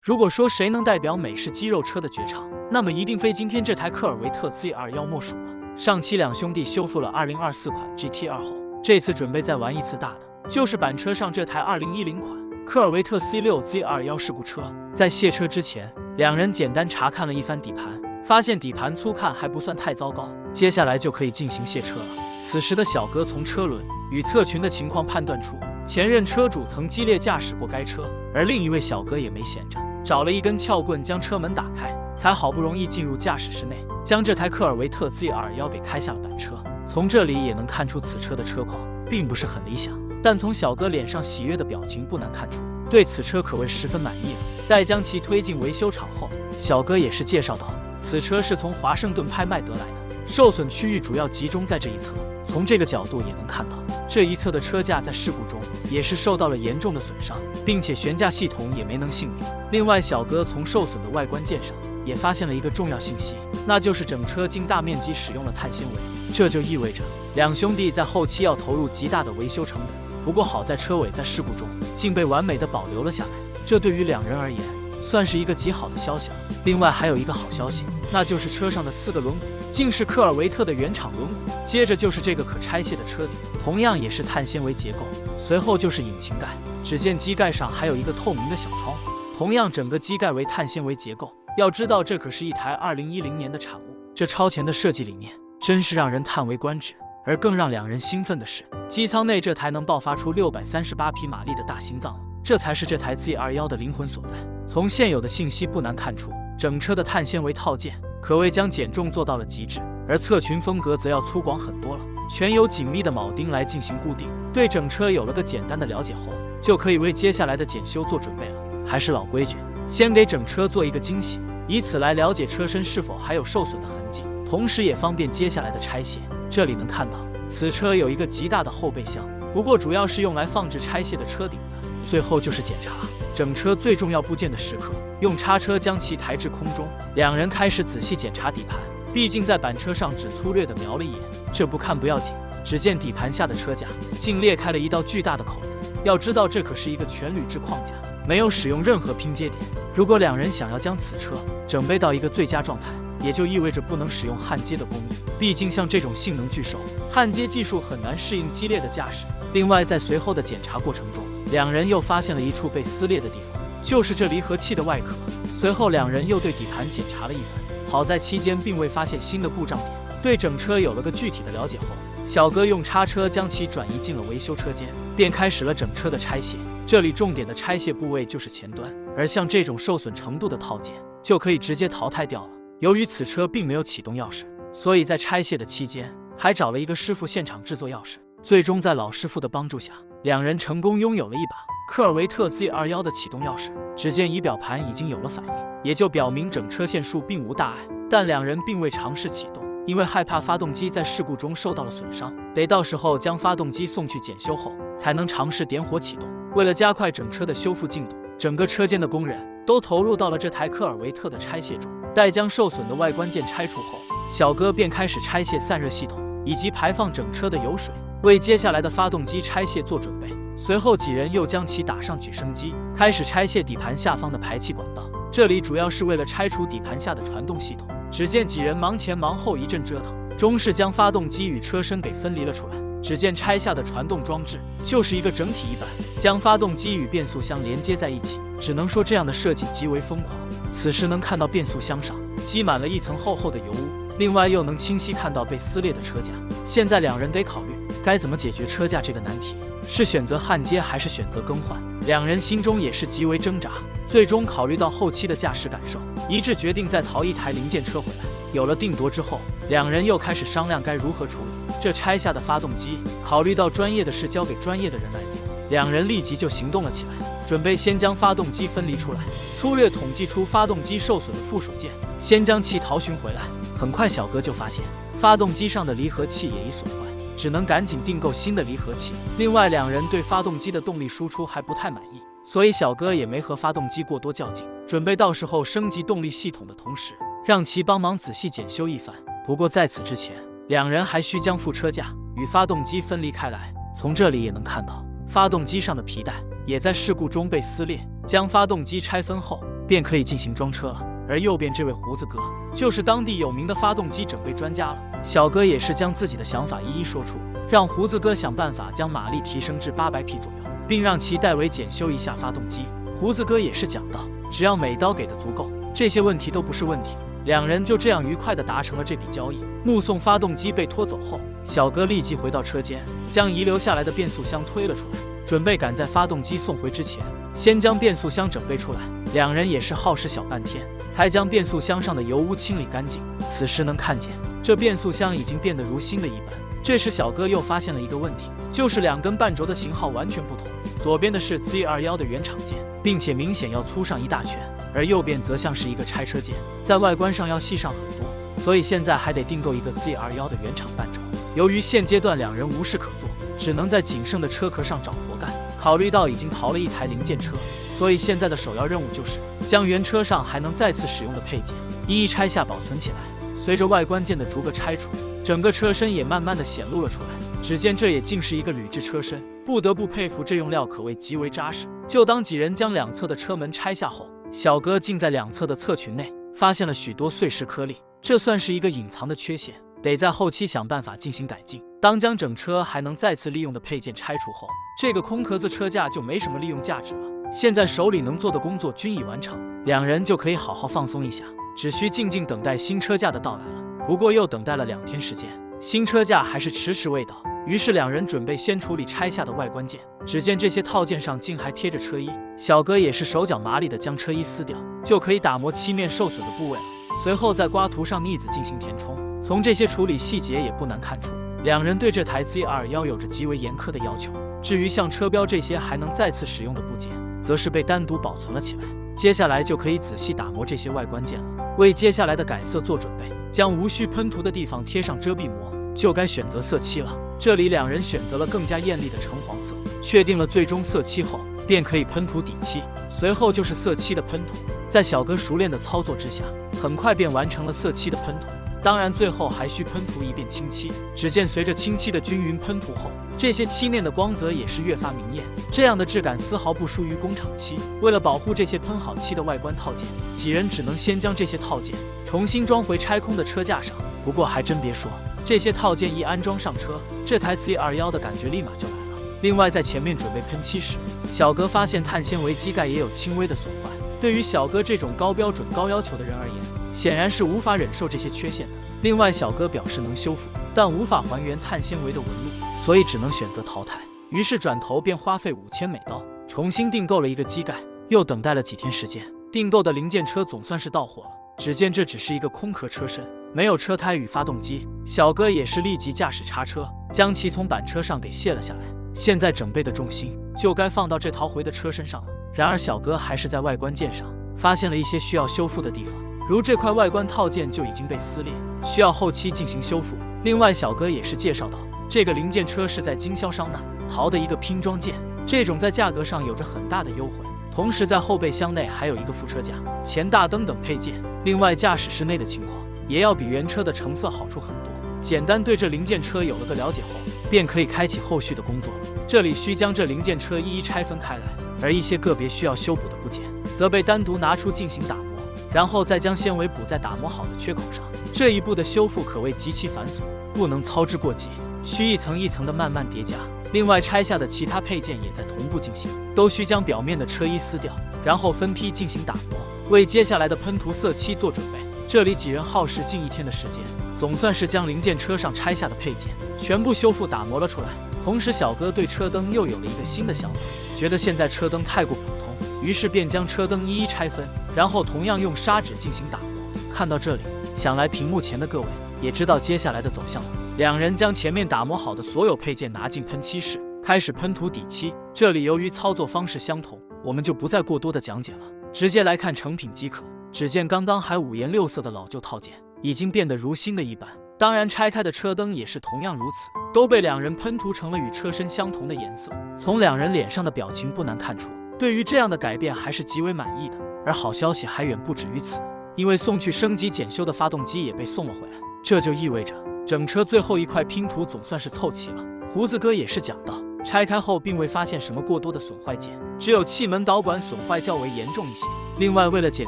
如果说谁能代表美式肌肉车的绝唱，那么一定非今天这台科尔维特 Z21莫属了。上期两兄弟修复了2024款 GT2 后，这次准备再玩一次大的，就是板车上这台2010款科尔维特 C6 Z21事故车。在卸车之前，两人简单查看了一番底盘，发现底盘粗看还不算太糟糕，接下来就可以进行卸车了。此时的小哥从车轮与侧裙的情况判断出，前任车主曾激烈驾驶过该车，而另一位小哥也没闲着，找了一根撬棍将车门打开，才好不容易进入驾驶室内，将这台科尔维特 Z21给开下了板车。从这里也能看出此车的车况并不是很理想，但从小哥脸上喜悦的表情不难看出，对此车可谓十分满意了。待将其推进维修厂后，小哥也是介绍到，此车是从华盛顿拍卖得来的，受损区域主要集中在这一侧。从这个角度也能看到，这一侧的车架在事故中也是受到了严重的损伤，并且悬架系统也没能幸免。另外，小哥从受损的外观件上也发现了一个重要信息，那就是整车竟大面积使用了碳纤维，这就意味着两兄弟在后期要投入极大的维修成本。不过好在车尾在事故中竟被完美的保留了下来，这对于两人而言算是一个极好的消息了。另外还有一个好消息，那就是车上的4个轮毂竟是科尔维特的原厂轮毂，接着就是这个可拆卸的车顶，同样也是碳纤维结构，随后就是引擎盖，只见机盖上还有一个透明的小窗户，同样整个机盖为碳纤维结构。要知道这可是一台2010年的产物，这超前的设计理念真是让人叹为观止。而更让两人兴奋的是，机舱内这台能爆发出638匹马力的大心脏了，这才是这台 Z21的灵魂所在。从现有的信息不难看出，整车的碳纤维套件可谓将减重做到了极致，而侧裙风格则要粗犷很多了，全由紧密的铆钉来进行固定。对整车有了个简单的了解后，就可以为接下来的检修做准备了。还是老规矩，先给整车做一个惊喜，以此来了解车身是否还有受损的痕迹，同时也方便接下来的拆卸。这里能看到，此车有一个极大的后备箱，不过主要是用来放置拆卸的车顶的。最后就是检查整车最重要部件的时刻，用叉车将其抬至空中，两人开始仔细检查底盘。毕竟在板车上只粗略地瞄了一眼，这不看不要紧，只见底盘下的车架竟裂开了一道巨大的口子。要知道这可是一个全铝制框架，没有使用任何拼接点。如果两人想要将此车整备到一个最佳状态，也就意味着不能使用焊接的工艺，毕竟像这种性能巨兽，焊接技术很难适应激烈的驾驶。另外在随后的检查过程中，两人又发现了一处被撕裂的地方，就是这离合器的外壳。随后两人又对底盘检查了一番，好在期间并未发现新的故障点。对整车有了个具体的了解后，小哥用叉车将其转移进了维修车间，便开始了整车的拆卸。这里重点的拆卸部位就是前端，而像这种受损程度的套件就可以直接淘汰掉了。由于此车并没有启动钥匙，所以在拆卸的期间还找了一个师傅现场制作钥匙。最终在老师傅的帮助下，两人成功拥有了一把科尔维特 Z21的启动钥匙。只见仪表盘已经有了反应，也就表明整车线数并无大碍。但两人并未尝试启动，因为害怕发动机在事故中受到了损伤，得到时候将发动机送去检修后才能尝试点火启动。为了加快整车的修复进度，整个车间的工人都投入到了这台科尔维特的拆卸中。待将受损的外观件拆除后，小哥便开始拆卸散热系统以及排放整车的油水，为接下来的发动机拆卸做准备。随后几人又将其打上举升机，开始拆卸底盘下方的排气管道，这里主要是为了拆除底盘下的传动系统。只见几人忙前忙后一阵折腾，终是将发动机与车身给分离了出来。只见拆下的传动装置就是一个整体一般，将发动机与变速箱连接在一起，只能说这样的设计极为疯狂。此时能看到变速箱上积满了一层厚厚的油污，另外又能清晰看到被撕裂的车架。现在两人得考虑该怎么解决车架这个难题，是选择焊接还是选择更换。两人心中也是极为挣扎，最终考虑到后期的驾驶感受，一致决定再淘一台零件车回来。有了定夺之后，两人又开始商量该如何处理这拆下的发动机。考虑到专业的事交给专业的人来做，两人立即就行动了起来，准备先将发动机分离出来，粗略统计出发动机受损的附属件，先将其淘寻回来。很快小哥就发现发动机上的离合器也已损坏，只能赶紧订购新的离合器。另外两人对发动机的动力输出还不太满意，所以小哥也没和发动机过多较劲，准备到时候升级动力系统的同时让其帮忙仔细检修一番。不过在此之前，两人还需将副车架与发动机分离开来。从这里也能看到发动机上的皮带也在事故中被撕裂。将发动机拆分后，便可以进行装车了。而右边这位胡子哥就是当地有名的发动机整备专家了。小哥也是将自己的想法一一说出，让胡子哥想办法将马力提升至800匹左右，并让其代为检修一下发动机。胡子哥也是讲道，只要美刀给的足够，这些问题都不是问题。两人就这样愉快地达成了这笔交易。目送发动机被拖走后，小哥立即回到车间，将遗留下来的变速箱推了出来，准备赶在发动机送回之前，先将变速箱整备出来。两人也是耗时小半天，才将变速箱上的油污清理干净。此时能看见，这变速箱已经变得如新的一般。这时小哥又发现了一个问题，就是2根半轴的型号完全不同，左边的是 Z21 的原厂件，并且明显要粗上一大圈，而右边则像是一个拆车件，在外观上要细上很多，所以现在还得订购一个 Z21 的原厂半轴。由于现阶段两人无事可做，只能在仅剩的车壳上找活干。考虑到已经淘了一台零件车，所以现在的首要任务就是将原车上还能再次使用的配件一一拆下保存起来。随着外观件的逐个拆除，整个车身也慢慢的显露了出来。只见这也竟是一个铝制车身，不得不佩服这用料可谓极为扎实。就当几人将两侧的车门拆下后，小哥竟在两侧的侧裙内发现了许多碎石颗粒，这算是一个隐藏的缺陷，得在后期想办法进行改进。当将整车还能再次利用的配件拆除后，这个空壳子车架就没什么利用价值了。现在手里能做的工作均已完成，两人就可以好好放松一下，只需静静等待新车架的到来了。不过又等待了2天时间，新车架还是迟迟未到。于是两人准备先处理拆下的外观件，只见这些套件上竟还贴着车衣。小哥也是手脚麻利的将车衣撕掉，就可以打磨漆面受损的部位了。随后再刮涂上腻子进行填充。从这些处理细节也不难看出，两人对这台 Z21 有着极为严苛的要求。至于像车标这些还能再次使用的部件，则是被单独保存了起来。接下来就可以仔细打磨这些外观件了，为接下来的改色做准备。将无需喷涂的地方贴上遮蔽膜，就该选择色漆了。这里两人选择了更加艳丽的橙黄色，确定了最终色漆后，便可以喷涂底漆，随后就是色漆的喷涂。在小哥熟练的操作之下，很快便完成了色漆的喷涂。当然最后还需喷涂一遍清漆。只见随着清漆的均匀喷涂后，这些漆面的光泽也是越发明艳，这样的质感丝毫不输于工厂漆。为了保护这些喷好漆的外观套件，几人只能先将这些套件重新装回拆空的车架上。不过还真别说，这些套件一安装上车，这台 Z21 的感觉立马就来了。另外在前面准备喷漆时，小哥发现碳纤维机盖也有轻微的损坏。对于小哥这种高标准高要求的人而言，显然是无法忍受这些缺陷的。另外小哥表示能修复，但无法还原碳纤维的纹路，所以只能选择淘汰。于是转头便花费5000美刀重新订购了一个机盖。又等待了几天时间，订购的零件车总算是到货了。只见这只是一个空壳车身，没有车胎与发动机。小哥也是立即驾驶叉车，将其从板车上给卸了下来。现在整备的重心就该放到这淘回的车身上了。然而小哥还是在外观件上发现了一些需要修复的地方，如这块外观套件就已经被撕裂，需要后期进行修复。另外小哥也是介绍到，这个零件车是在经销商那淘的一个拼装件，这种在价格上有着很大的优惠。同时在后备箱内还有一个副车架、前大灯等配件。另外驾驶室内的情况也要比原车的成色好处很多。简单对这零件车有了个了解后，便可以开启后续的工作了。这里需将这零件车一一拆分开来，而一些个别需要修补的部件则被单独拿出进行打磨，然后再将纤维补在打磨好的缺口上。这一步的修复可谓极其繁琐，不能操之过急，需一层一层的慢慢叠加。另外拆下的其他配件也在同步进行，都需将表面的车衣撕掉，然后分批进行打磨，为接下来的喷涂色漆做准备。这里几人耗时近1天的时间，总算是将零件车上拆下的配件全部修复打磨了出来。同时小哥对车灯又有了一个新的想法，觉得现在车灯太过普通，于是便将车灯一一拆分，然后同样用砂纸进行打磨。看到这里，想来屏幕前的各位也知道接下来的走向了。两人将前面打磨好的所有配件拿进喷漆室，开始喷涂底漆。这里由于操作方式相同，我们就不再过多的讲解了，直接来看成品即可。只见刚刚还5颜6色的老旧套件已经变得如新的一般，当然拆开的车灯也是同样如此，都被两人喷涂成了与车身相同的颜色。从两人脸上的表情不难看出，对于这样的改变还是极为满意的。而好消息还远不止于此，因为送去升级检修的发动机也被送了回来，这就意味着整车最后一块拼图总算是凑齐了。胡子哥也是讲道，拆开后并未发现什么过多的损坏件，只有气门导管损坏较为严重一些，另外，为了减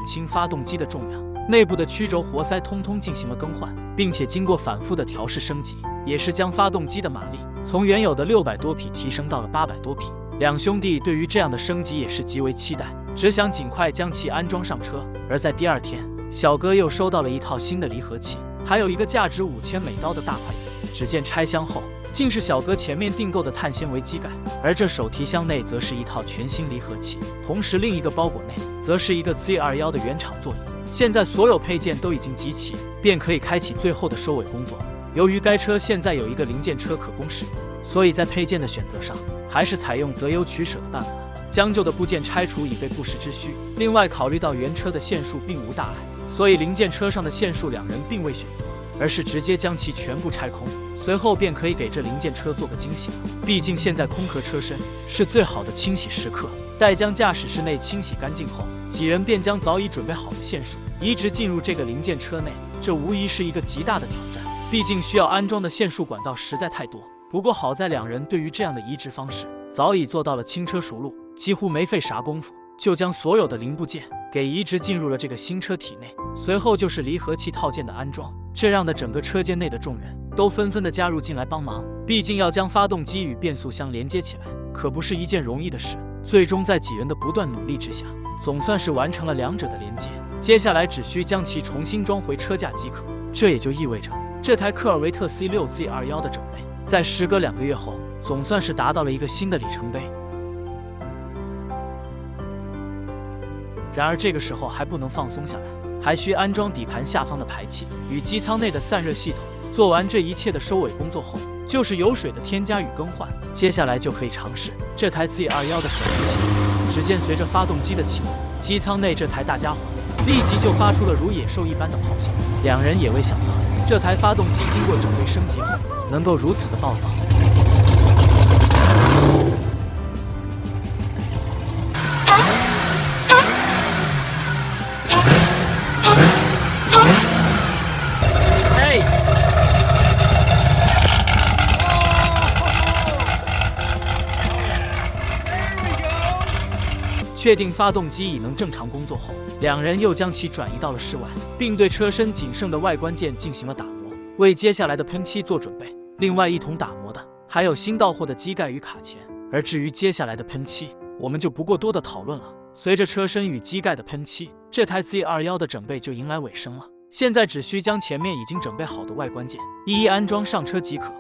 轻发动机的重量，内部的曲轴活塞通通进行了更换，并且经过反复的调试升级，也是将发动机的马力从原有的600多匹提升到了800多匹。两兄弟对于这样的升级也是极为期待，只想尽快将其安装上车。而在第二天，小哥又收到了一套新的离合器，还有一个价值5000美刀的大快递。只见拆箱后，竟是小哥前面订购的碳纤维机盖，而这手提箱内则是一套全新离合器，同时另一个包裹内则是一个 Z21 的原厂座椅。现在所有配件都已经集齐，便可以开启最后的收尾工作。由于该车现在有一个零件车可供使用，所以在配件的选择上，还是采用择优取舍的办法，将就的部件拆除以备不时之需。另外，考虑到原车的线束并无大碍，所以零件车上的线束两人并未选择，而是直接将其全部拆空，随后便可以给这零件车做个惊喜了。毕竟现在空壳车身是最好的清洗时刻。待将驾驶室内清洗干净后，几人便将早已准备好的线束移植进入这个零件车内，这无疑是一个极大的挑战，毕竟需要安装的线束管道实在太多。不过好在两人对于这样的移植方式早已做到了轻车熟路，几乎没费啥功夫，就将所有的零部件给移植进入了这个新车体内。随后就是离合器套件的安装，这让的整个车间内的众人都纷纷的加入进来帮忙。毕竟要将发动机与变速箱连接起来，可不是一件容易的事。最终在几人的不断努力之下，总算是完成了两者的连接。接下来只需将其重新装回车架即可。这也就意味着，这台科尔维特 C6 Z21 的整备，在时隔2个月后，总算是达到了一个新的里程碑。然而这个时候还不能放松下来，还需安装底盘下方的排气与机舱内的散热系统。做完这一切的收尾工作后，就是油水的添加与更换。接下来就可以尝试这台 Z21 的手自启动。只见随着发动机的启动，机舱内这台大家伙立即就发出了如野兽一般的咆哮。两人也未想到，这台发动机经过整备升级后，能够如此的暴躁。确定发动机已能正常工作后，两人又将其转移到了室外，并对车身仅剩的外观件进行了打磨，为接下来的喷漆做准备。另外一同打磨的还有新到货的机盖与卡钳。而至于接下来的喷漆，我们就不过多的讨论了。随着车身与机盖的喷漆，这台 Z21 的整备就迎来尾声了。现在只需将前面已经准备好的外观件一一安装上车即可。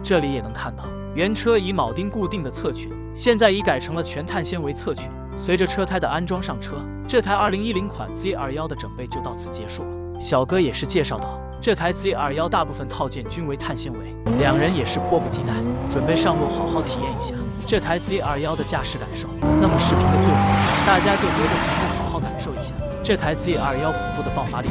这里也能看到，原车以铆钉固定的侧裙，现在已改成了全碳纤维侧裙。随着车胎的安装上车，这台2010款 Z21 的整备就到此结束了。小哥也是介绍到，这台 Z21 大部分套件均为碳纤维，两人也是迫不及待，准备上路好好体验一下这台 Z21 的驾驶感受。那么视频的最后，大家就隔着屏幕好好感受一下这台 Z21 恐怖的爆发力。